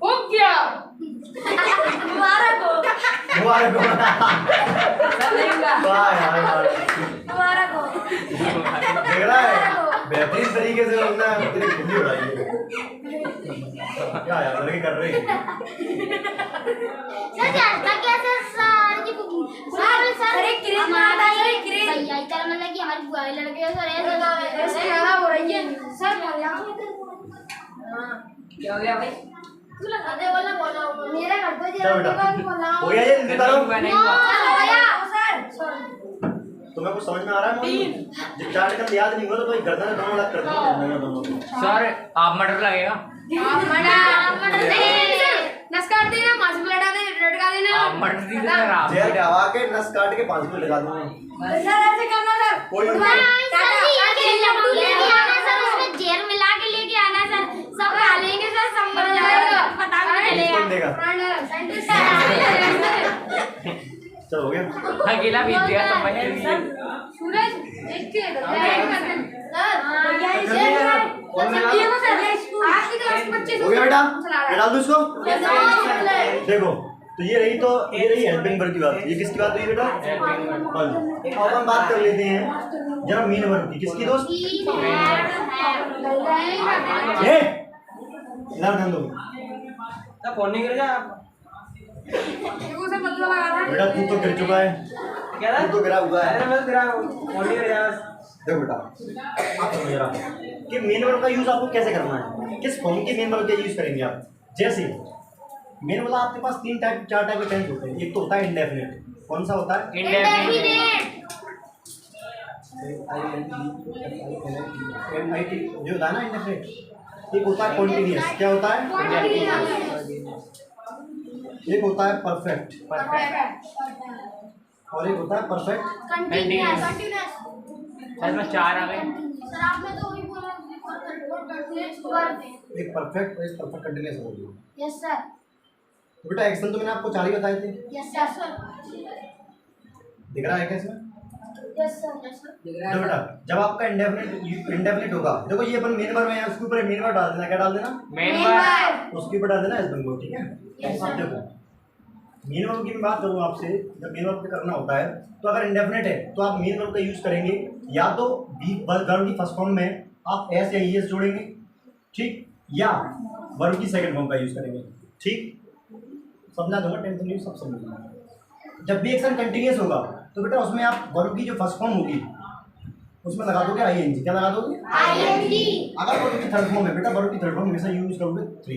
S1: हो क्या? मुबारक हो।
S2: मुबारक हो।
S3: सर लेगा।
S2: वाह यार
S1: मुबारक हो।
S2: देख रहा है बेहतरीन तरीके से अपना तेरी खुली उड़ाई है। क्या यार लड़के कर रहे हैं।
S1: सर जानता कैसे सर की सर एक क्रेज मारता है क्रेज भैया इतना मतलब कि हमारी बुआ लड़के सर ऐसे ज्यादा हो रही है सर हां
S3: क्या हो गया भाई?
S1: तू लगा दे वाला बोला मेरा घर तो
S2: चलो बेटा
S1: बोला
S2: हो गया ये इनके तरफ।
S1: सर
S2: तुम्हें कुछ समझ में आ रहा है मम्मी? जब चार्ट का याद नहीं हुआ तो कोई गर्दन दोनों अलग कर दो दोनों।
S4: सर आप मर्डर लगेगा।
S1: नस काट देना 5 मिनट लगा दे लटका देना
S4: आप मर्डर दी सर आप।
S2: जेल ढवा के नस काट के 5 मिनट लगा दूंगा।
S1: सर ऐसे करना सर
S2: कोई
S1: सर उसमें जेल मिला के लेके आना सर सब खा लेंगे सर सब मर जाएगा पता भी नहीं
S2: कौन देगा? चलो हो गया।
S4: अकेला बीत गया समझ लीजिए।
S1: सूरज देख के सर भैया इसे आज की क्लास में बच्चे
S2: हो गया बेटा ये डाल दो इसको। देखो तो ये रही हेल्पिंग वर्क की बात। ये किसकी बात हुई बेटा? अब हम बात कर लेते हैं जरा मीन वर्क की। किसकी दोस्त? ये इधर ध्यान दो
S3: फोन नहीं कर जा
S2: बेटा। तू तो गिर चुका है,
S3: क्या
S2: तू तो गिरा हुआ है।
S3: अरे मैं तेरा फोन नहीं कर जा।
S2: देखो बेटा आप समझ रहा कि मेन वर्ब का यूज आपको कैसे करना है, किस फॉर्म के मेन वर्ब का यूज करेंगे आप। जैसे मेन वर्ब आपके पास 4 टाइप के टेंस होते हैं। एक तो होता है इंडेफिनिट। कौन सा होता है?
S4: इंडेफिनिट।
S2: जो होता है ना इंडेफिनिट। एक होता है कॉन्टिन्यूअस। क्या होता है? एक होता है परफेक्ट और एक होता है परफेक्ट
S1: कंटीन्यूअस
S4: सर में 4 आ गए।
S1: सर आपने तो वही बोला
S2: एक परफेक्ट और एक परफेक्ट कंटीन्यूअस हो गया।
S1: यस सर
S2: तो बेटा एक्शन तो मैंने आपको 4 ही बताए थे।
S1: यस सर
S2: दिख रहा है क्या इसमें?
S1: यस सर
S2: तो बेटा जब आपका इंडेफिनिट होगा, देखो ये अपन मेन वर्ब है, उसके ऊपर मेन वर्ब डाल देना। क्या डाल देना?
S4: Main verb.
S2: उसके ऊपर डाल देना एस वर्ब। ठीक है। अब देखो मेन वर्ब की मैं बात करूँ आपसे, जब मेन वर्ब करना होता है तो अगर इंडेफिनेट है तो आप मेन वर्ब का यूज करेंगे, या तो वर्ब की फर्स्ट फॉर्म में आप एस या ईएस जोड़ेंगे, ठीक, या वर्ब की सेकंड फॉर्म का यूज करेंगे, ठीक। समझा दूंगा, टेंशन नहीं, सब समझ। जब भी एक्शन कंटिन्यूस होगा तो बेटा उसमें आप वर्ब की जो फर्स्ट फॉर्म होगी उसमें लगा दोगे आईएनजी। क्या लगा दोगे?
S1: आईएनजी।
S2: अगर वर्ब की थर्ड फॉर्म है बेटा, वर्ब की थर्ड फॉर्म हमेशा यूज करोगे थ्री,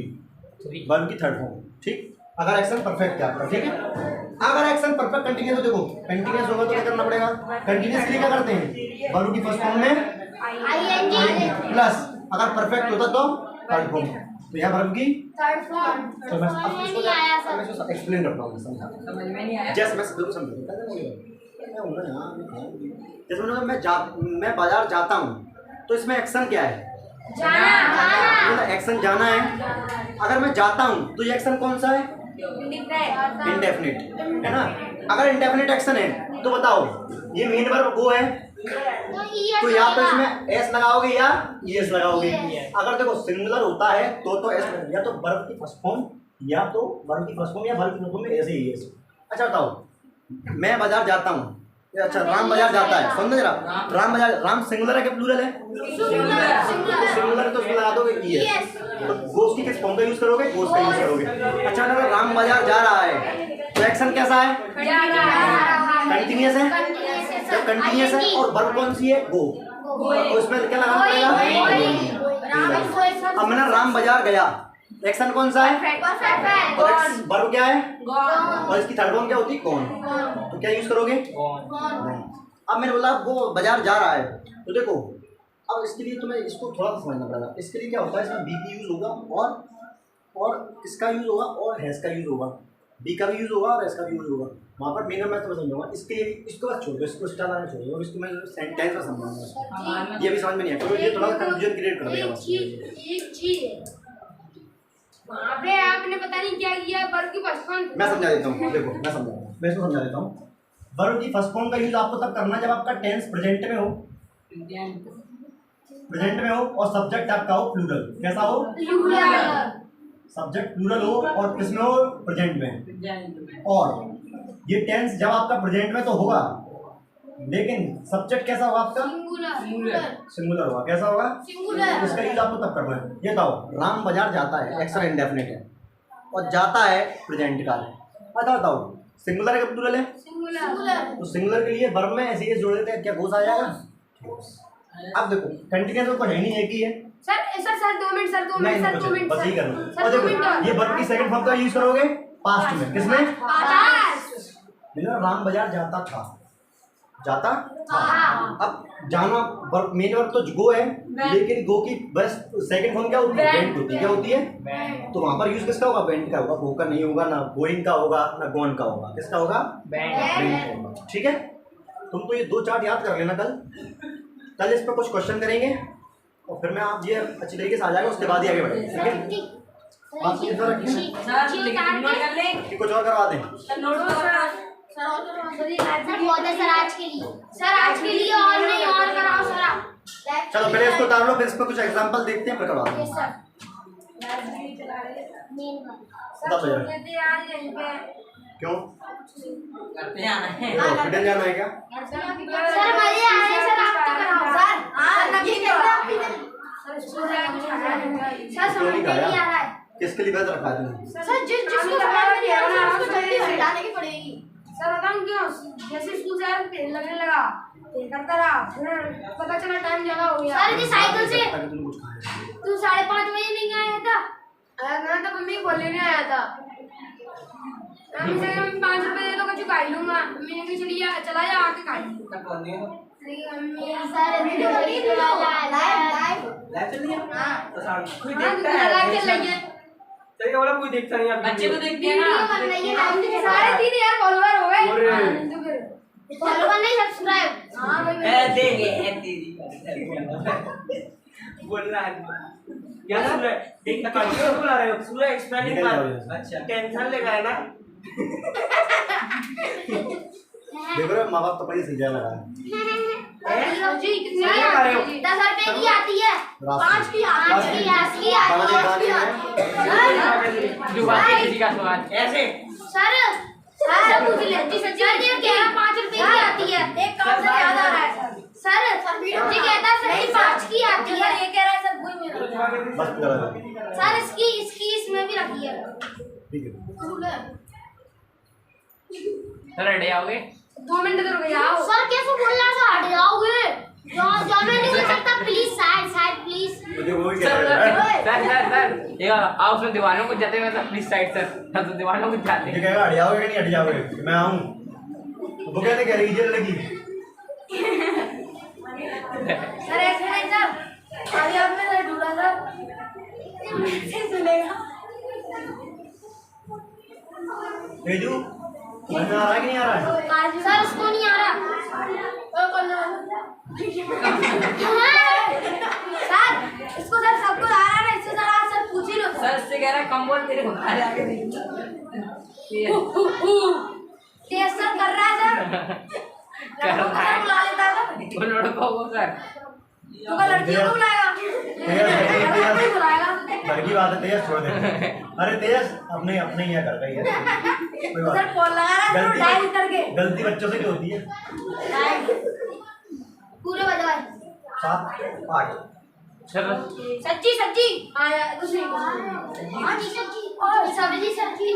S2: वर्ब की थर्ड फॉर्म, ठीक। अगर एक्शन परफेक्ट है आपका, ठीक है। अगर एक्शन परफेक्ट कंटिन्यूस हो, देखो कंटिन्यूस होगा तो क्या करना पड़ेगा? कंटिन्यूसली क्या करते हैं? वर्ब की फर्स्ट फॉर्म में
S1: आईएनजी
S2: प्लस, अगर परफेक्ट होता तो थर्ड फॉर्म, तो यह वर्ब की
S1: थर्ड फॉर्म।
S2: तो मैं अब
S1: नहीं आया सर।
S2: इसको एक्सप्लेन करता हूँ, समझा
S3: समझ में नहीं आया।
S2: जैसे मैं बिल्कुल समझा, जैसे मैं बाजार जाता हूँ तो इसमें एक्शन क्या है?
S1: जाना।
S2: एक्शन जाना है। अगर मैं जाता हूँ तो ये एक्शन कौन सा है? इंडेफिनिट है ना। अगर इंडेफिनिट एक्शन है तो बताओ ये मेन वर्ब गो है तो या तो इसमें एस लगाओगे या ईएस लगाओगे। अगर देखो सिंगुलर होता है तो एस, या तो वर्ब की फर्स्ट फॉर्म या तो वर्ब की फर्स्ट फॉर्म या वर्ब की फर्स्ट फॉर्म में ऐसे ही एस। अच्छा बताओ मैं बाजार जाता हूँ, अच्छा राम बाजार जाता है, समझ जरा। राम बाजार, राम सिंगुलर है कि प्लूरल है? सिंगुलर तो उसमें लगा दोगे ईएस। तो गोस की किस फॉर्म का यूज करोगे? गोस का यूज करोगे। अच्छा अगर राम बाजार जा रहा है तो एक्शन कैसा है? कंटिन्यूस है। जब कंटिन्यूस है और वर्ब कौन सी है? गो। तो उसमें क्या लगाना पड़ेगा? अब मैंने राम बाजार गया, एक्शन कौन सा है? और वर्ब क्या है? और इसकी थर्ड फॉर्म क्या होती है? कौन। तो क्या यूज करोगे? अब मैंने बोला वो बाजार जा रहा है तो देखो अब इसके लिए तुम्हें इसको थोड़ा सा समझना पड़ेगा। इसके लिए क्या होता है, इसमें बी की यूज होगा और इसका यूज होगा और हैज का यूज होगा। बी का भी यूज होगा और एस का भी यूज होगा। वहाँ पर मेन मैं तो समझाऊंगा। इसके लिए इसको बस छोड़ दो, इसको स्टार आना छोड़ दो और इसको मैं सेंटेंस में समझाऊंगा। ये भी समझ में नहीं है तो ये थोड़ा कंफ्यूजन क्रिएट कर देगा बस।
S1: एक चीज वहाँ पे आपने पता नहीं क्या किया, वर्ब की फर्स्ट फॉर्म।
S2: मैं समझा देता हूँ, देखो मैं इसको समझा देता हूँ। वर्ब की फर्स्ट फॉर्म का यूज आपको तब करना जब आपका टेंस प्रेजेंट में हो, और सब्जेक्ट आपका हो प्लूरल। कैसा हो? सब्जेक्ट प्लूरल हो और किसमें हो? प्रेजेंट में। और ये टेंस जब आपका प्रेजेंट में तो होगा, लेकिन सब्जेक्ट कैसा होगा आपका? सिंगुलर होगा। कैसा होगा?
S1: सिंगुलर।
S2: इसका यूज आपको तब करना है। ये बताओ राम बाजार जाता है, एक्स्ट्रा इंडेफिनिट है और जाता है प्रेजेंट काल है। अच्छा बताओ सिंगुलर है कि प्लूरल है?
S1: सिंगुलर।
S2: तो सिंगुलर के लिए वर्ब में ऐसे जोड़ देते हैं, क्या गोस आ जाएगा? अब देखो कंटिन्यूस तो है नहीं, एक ही है।
S1: Sir 2 minute sir 2 minute sir 2 minute
S2: बस यही करना। और देखो ये वर्ब की सेकंड फॉर्म का यूज करोगे पास्ट में। किसमें? राम बाजार जाता था, जाता था। अब जाना मेन वर्ब तो गो है, लेकिन गो की बस सेकंड फॉर्म क्या होती है? वेंट होती है। क्या होती है? तो वहां पर यूज किसका होगा? वेंट का होगा। गो का नहीं होगा, ना गोइंग का होगा, ना गोन का होगा। किसका होगा? वेंट होगा। ठीक है, तुम तो ये 2 चार्ट याद कर लेना। कल इस पर कुछ क्वेश्चन करेंगे और फिर मैं आप ये अच्छी तरीके से आ जाएगा, उसके बाद ही आगे बढ़ेंगे। ठीक है, बात इधर रखिए, कुछ और करवा दें।
S1: सर आज के लिए और नहीं और कराओ सर आप।
S2: चलो पहले इसको उतार लो, फिर इस पर कुछ एग्जांपल देखते हैं, फिर करवा देंगे। क्यों
S3: करते जाना है?
S2: हॉस्पिटल जाना है क्या?
S1: सर मजे आ रहे हैं सर, आप तो कराओ सर। सर समझ में नहीं आ रहा है।
S2: किसके लिए बैठ रखा है?
S1: सर जिसको समझ में नहीं आ रहा है उसको जल्दी हटाने की पड़ेगी। सर बताऊं क्यों? जैसे स्कूल से यार तेल लगने लगा, तेल करता रहा, फिर पता चला टाइम ज्यादा हो गया। सर जी साइकिल से तू 5:30 बजे नहीं आया था? मैं तो मम्मी को लेने आया था। मैं 5 रुपए दे दो, कुछ खा लूंगा। मैंने भी चला जा आके खा ली। सर वीडियो लाइव
S3: चल रही है।
S1: हां
S3: तो साहब कोई
S1: देखता
S3: देखता
S1: है,
S3: है?
S1: लाइव चल रही है।
S3: तेरे का बोला कोई देखता नहीं है। बच्चे तो देखते हैं
S1: वीडियो
S3: ना।
S1: बन रही है। हम 3.5 फॉलोवर हो गए। तो फिर फॉलोवर नहीं सब्सक्राइब। हां भाई
S3: देंगे दीदी बोल रहा है क्या? सूरज देख तक क्यों बुला रहे हो? सूरज एक्सप्लेनिंग कर। अच्छा टेंशन लेगा है ना।
S2: देखो रे माँ बाप तो पैसे सीधा लगा है।
S1: जी कितनी आती है? 10 रुपए की आती है, 5 की आती है, 10 की आती है।
S4: जुबान पे किसी का स्वाद
S3: ऐसे
S1: सर सर पूछ ले सर ये कह रहा 5 रुपए की आती है। एक काम से याद आ रहा है सर ये कहता है सर 5 की आती है। ये कह रहा है सर वही मेरा
S2: बस करो
S1: सर इसकी इसमें भी रखी है।
S2: ठीक है
S4: सर रेडी आओगे
S1: 2 मिनट तो रुक जाओ सर। कैसे बोल रहा है हट जाओगे जाओ मैं नहीं कर सकता प्लीज साइड प्लीज।
S2: मुझे वो ही
S4: सर
S2: कह रहा है
S4: सर ये आओ उसमें दीवारों को जाते हुए प्लीज साइड सर हम तो दीवारों को जाते
S2: ये कहेगा हट जाओगे कि नहीं हट जाओगे मैं आऊं वो कहते कह रही जेल लगी
S1: सर ऐसे नहीं सर अभी आपने सर ढूंढा सर सुनेगा
S2: तेजू समझ में आ रहा है कि नहीं आ रहा है
S1: सर उसको नहीं आ रहा सर इसको सर सबको आ रहा है ना इससे सर आप सर पूछ ही लो
S4: सर से कह रहा है कम बोल तेरे को बाहर आके
S1: तेज सर कर रहा है सर
S4: कर रहा है
S1: बुला लेता है
S4: वो लड़कों को सर
S1: तो का लड़कियों को बुलाएगा
S2: तेज
S1: बुलाएगा
S2: घर की बात है तेज छोड़ दे अरे तेज अपने अपने ही है घर का ही है कोई बात
S1: सर फोन लगा रहा है डायल करके
S2: गलती बच्चों से क्यों होती है
S1: पूरे बजाए
S2: 7 8
S4: चलो
S1: सच्ची आया दूसरी हाँ जी सच्ची और सब्जी सच्ची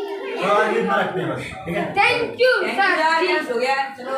S2: और इतना रखते हैं बस ठीक है
S1: थैंक यू सर
S5: हो गया चलो